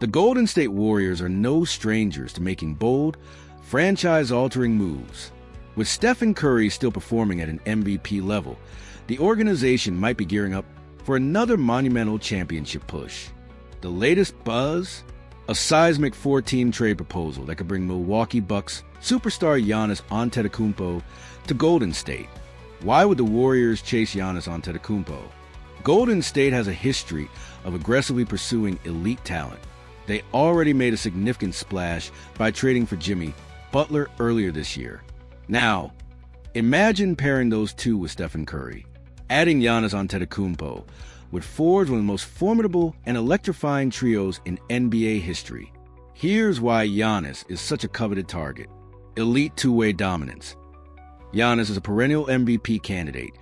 The Golden State Warriors are no strangers to making bold, franchise-altering moves. With Stephen Curry still performing at an MVP level, the organization might be gearing up for another monumental championship push. The latest buzz? A seismic 4-team trade proposal that could bring Milwaukee Bucks superstar Giannis Antetokounmpo to Golden State. Why would the Warriors chase Giannis Antetokounmpo? Golden State has a history of aggressively pursuing elite talent. They already made a significant splash by trading for Jimmy Butler earlier this year. Now, imagine pairing those two with Stephen Curry. Adding Giannis Antetokounmpo would forge one of the most formidable and electrifying trios in NBA history. Here's why Giannis is such a coveted target. Elite two-way dominance. Giannis is a perennial MVP candidate,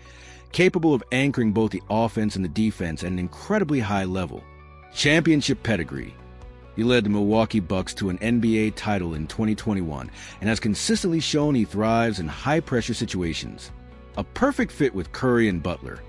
capable of anchoring both the offense and the defense at an incredibly high level. Championship pedigree. He led the Milwaukee Bucks to an NBA title in 2021 and has consistently shown he thrives in high-pressure situations. A perfect fit with Curry and Butler.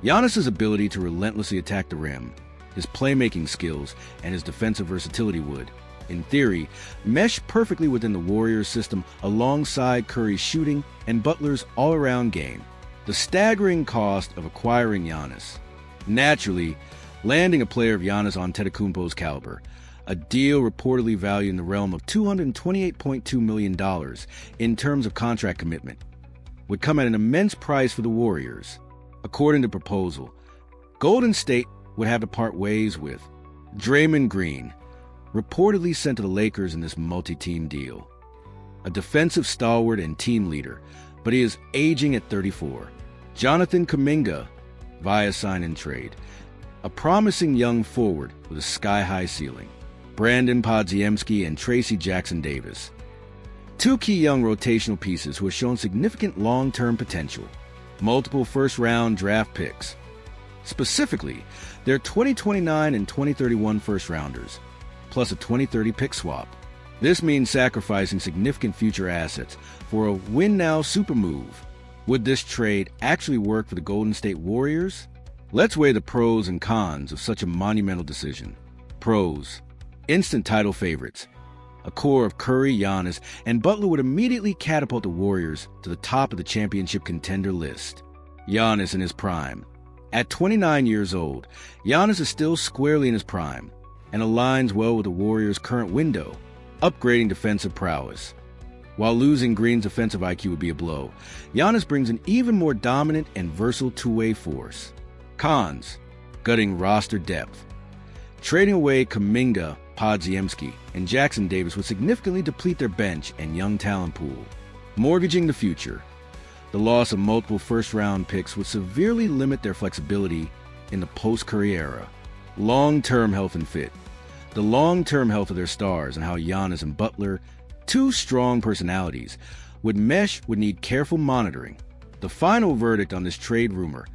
Giannis's ability to relentlessly attack the rim, his playmaking skills, and his defensive versatility would, in theory, mesh perfectly within the Warriors system alongside Curry's shooting and Butler's all-around game. The staggering cost of acquiring Giannis. Naturally, landing a player of Giannis Antetokounmpo's caliber, a deal reportedly valued in the realm of $228.2 million in terms of contract commitment, would come at an immense price for the Warriors. According to proposal, Golden State would have to part ways with Draymond Green, reportedly sent to the Lakers in this multi-team deal. A defensive stalwart and team leader, but he is aging at 34. Jonathan Kuminga, via sign-and-trade, a promising young forward with a sky-high ceiling. Brandon Podziemski and Tracy Jackson-Davis. Two key young rotational pieces who have shown significant long-term potential. Multiple first-round draft picks. Specifically, their 2029 and 2031 first-rounders, plus a 2030 pick swap. This means sacrificing significant future assets for a win-now super move. Would this trade actually work for the Golden State Warriors? Let's weigh the pros and cons of such a monumental decision. Pros. Instant title favorites. A core of Curry, Giannis, and Butler would immediately catapult the Warriors to the top of the championship contender list. Giannis in his prime. At 29 years old, Giannis is still squarely in his prime and aligns well with the Warriors' current window, upgrading defensive prowess. While losing Green's offensive IQ would be a blow, Giannis brings an even more dominant and versatile two-way force. Cons. Gutting roster depth. Trading away Kuminga, Podziemski, and Jackson-Davis would significantly deplete their bench and young talent pool. Mortgaging the future. The loss of multiple first-round picks would severely limit their flexibility in the post-Curry era. Long-term health and fit. The long-term health of their stars and how Giannis and Butler, two strong personalities, would mesh would need careful monitoring. The final verdict on this trade rumor,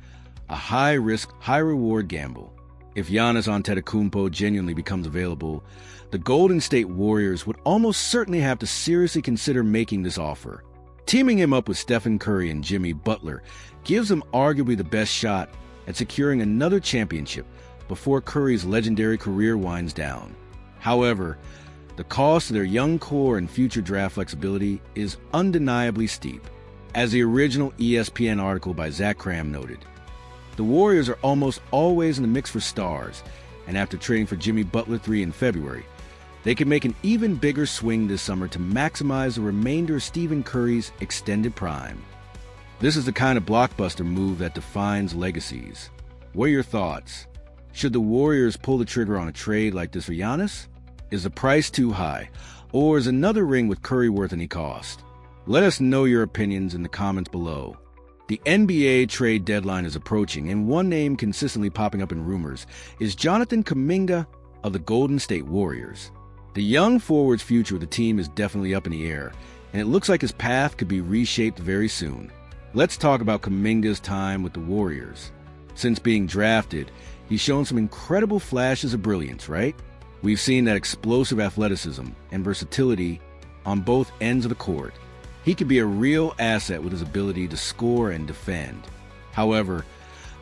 a high-risk, high-reward gamble. If Giannis Antetokounmpo genuinely becomes available, the Golden State Warriors would almost certainly have to seriously consider making this offer. Teaming him up with Stephen Curry and Jimmy Butler gives them arguably the best shot at securing another championship before Curry's legendary career winds down. However, the cost of their young core and future draft flexibility is undeniably steep. As the original ESPN article by Zach Cram noted, the Warriors are almost always in the mix for stars, and after trading for Jimmy Butler III in February, they can make an even bigger swing this summer to maximize the remainder of Stephen Curry's extended prime. This is the kind of blockbuster move that defines legacies. What are your thoughts? Should the Warriors pull the trigger on a trade like this for Giannis? Is the price too high, or is another ring with Curry worth any cost? Let us know your opinions in the comments below. The NBA trade deadline is approaching, and one name consistently popping up in rumors is Jonathan Kuminga of the Golden State Warriors. The young forward's future with the team is definitely up in the air, and it looks like his path could be reshaped very soon. Let's talk about Kuminga's time with the Warriors. Since being drafted, he's shown some incredible flashes of brilliance, right? We've seen that explosive athleticism and versatility on both ends of the court. He could be a real asset with his ability to score and defend. However,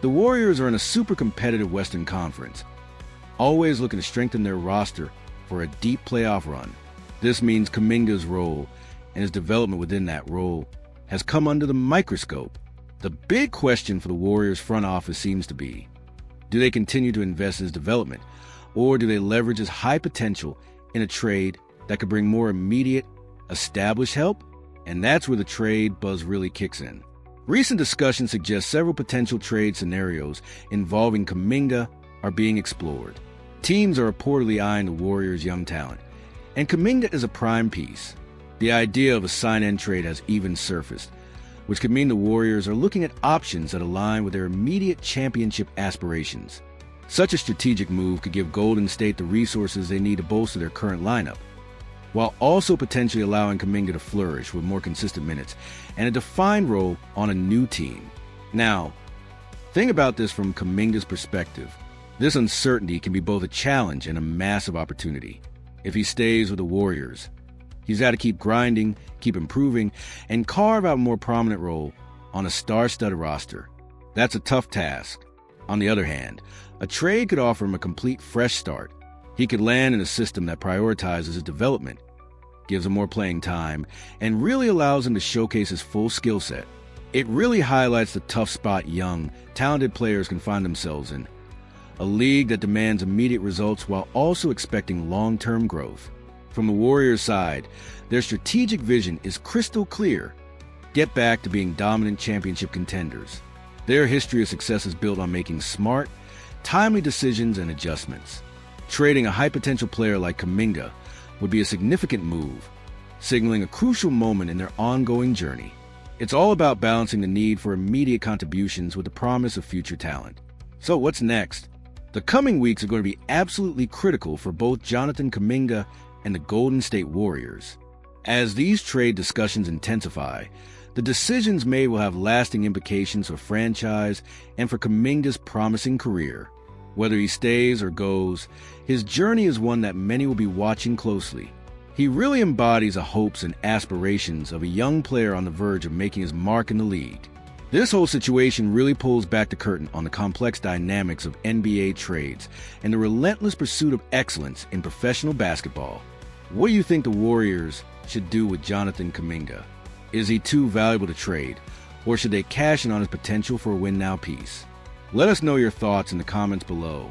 the Warriors are in a super competitive Western Conference, always looking to strengthen their roster for a deep playoff run. This means Kuminga's role and his development within that role has come under the microscope. The big question for the Warriors front office seems to be, do they continue to invest in his development, or do they leverage his high potential in a trade that could bring more immediate, established help? And that's where the trade buzz really kicks in. Recent discussions suggest several potential trade scenarios involving Kuminga are being explored. Teams are reportedly eyeing the Warriors' young talent, and Kuminga is a prime piece. The idea of a sign-and trade has even surfaced, which could mean the Warriors are looking at options that align with their immediate championship aspirations. Such a strategic move could give Golden State the resources they need to bolster their current lineup, while also potentially allowing Kuminga to flourish with more consistent minutes and a defined role on a new team. Now, think about this from Kuminga's perspective. This uncertainty can be both a challenge and a massive opportunity. If he stays with the Warriors, he's got to keep grinding, keep improving, and carve out a more prominent role on a star-studded roster. That's a tough task. On the other hand, a trade could offer him a complete fresh start. He could land in a system that prioritizes his development, gives him more playing time, and really allows him to showcase his full skill set. It really highlights the tough spot young, talented players can find themselves in. A league that demands immediate results while also expecting long-term growth. From the Warriors' side, their strategic vision is crystal clear. Get back to being dominant championship contenders. Their history of success is built on making smart, timely decisions and adjustments. Trading a high-potential player like Kuminga would be a significant move, signaling a crucial moment in their ongoing journey. It's all about balancing the need for immediate contributions with the promise of future talent. So what's next? The coming weeks are going to be absolutely critical for both Jonathan Kuminga and the Golden State Warriors. As these trade discussions intensify, the decisions made will have lasting implications for franchise and for Kuminga's promising career. Whether he stays or goes, his journey is one that many will be watching closely. He really embodies the hopes and aspirations of a young player on the verge of making his mark in the league. This whole situation really pulls back the curtain on the complex dynamics of NBA trades and the relentless pursuit of excellence in professional basketball. What do you think the Warriors should do with Jonathan Kuminga? Is he too valuable to trade, or should they cash in on his potential for a win-now piece? Let us know your thoughts in the comments below.